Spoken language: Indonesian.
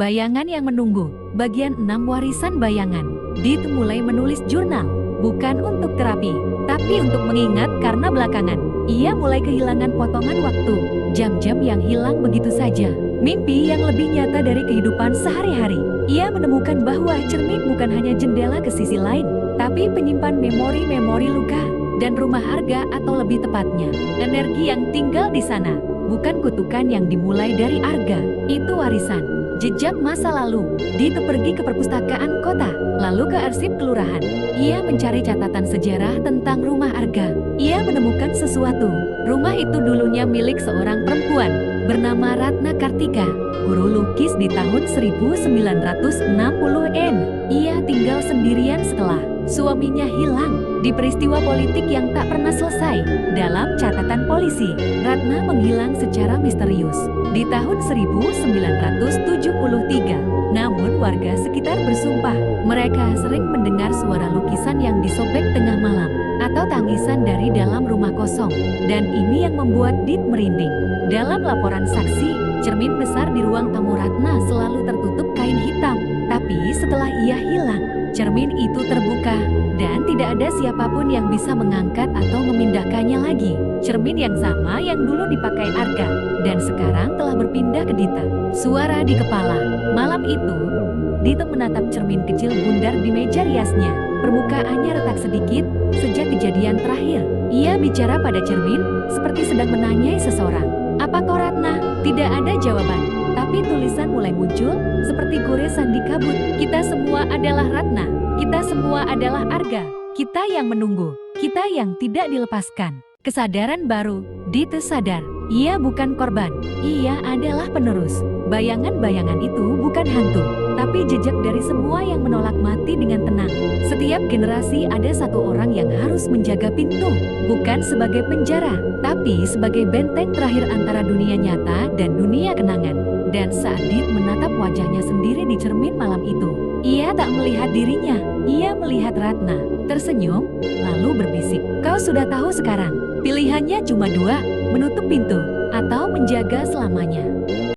Bayangan yang menunggu. Bagian 6 warisan bayangan. Dit mulai menulis jurnal. Bukan untuk terapi, tapi untuk mengingat karena belakangan. Ia mulai kehilangan potongan waktu. Jam-jam yang hilang begitu saja. Mimpi yang lebih nyata dari kehidupan sehari-hari. Ia menemukan bahwa cermin bukan hanya jendela ke sisi lain, tapi penyimpan memori-memori luka dan rumah harga, atau lebih tepatnya, energi yang tinggal di sana. Bukan kutukan yang dimulai dari Arga, itu warisan. Jejak masa lalu. Dit pergi ke perpustakaan kota, lalu ke arsip kelurahan. Ia mencari catatan sejarah tentang rumah Arga. Ia menemukan sesuatu. Rumah itu dulunya milik seorang perempuan bernama Ratna Kartika, guru lukis di tahun 1960-an. Ia tinggal sendirian setelah suaminya hilang di peristiwa politik yang tak pernah selesai. Dalam catatan polisi, Ratna menghilang secara misterius di tahun 1973. Namun warga sekitar bersumpah mereka sering mendengar suara lukisan yang disobek tengah malam atau tangisan dari dalam rumah kosong. Dan ini yang membuat Dit merinding. Dalam laporan saksi, cermin besar di ruang tamu Ratna selalu tertutup kain hitam. Tapi setelah ia hilang, cermin itu terbuka dan tidak ada siapapun yang bisa mengangkat atau memindahkannya lagi. Cermin yang sama yang dulu dipakai Arga dan sekarang telah berpindah ke Dita. Suara di kepala. Malam itu, Dita menatap cermin kecil bundar di meja riasnya. Permukaannya retak sedikit sejak kejadian terakhir. Ia bicara pada cermin seperti sedang menanyai seseorang. "Apa kau Ratna?" Tidak ada jawaban. Tapi tulisan mulai muncul seperti goresan di kabut. "Kita semua adalah Ratna. Kita semua adalah Arga. Kita yang menunggu. Kita yang tidak dilepaskan." Kesadaran baru. Dita sadar. Ia bukan korban. Ia adalah penerus. Bayangan-bayangan itu bukan hantu, tapi jejak dari semua yang menolak mati dengan tenang. Setiap generasi ada satu orang yang harus menjaga pintu. Bukan sebagai penjara, tapi sebagai benteng terakhir antara dunia nyata dan dunia kenangan. Dan saat Dit menatap wajahnya sendiri di cermin malam itu, ia tak melihat dirinya. Ia melihat Ratna, tersenyum, lalu berbisik, "Kau sudah tahu sekarang. Pilihannya cuma dua, menutup pintu atau menjaga selamanya."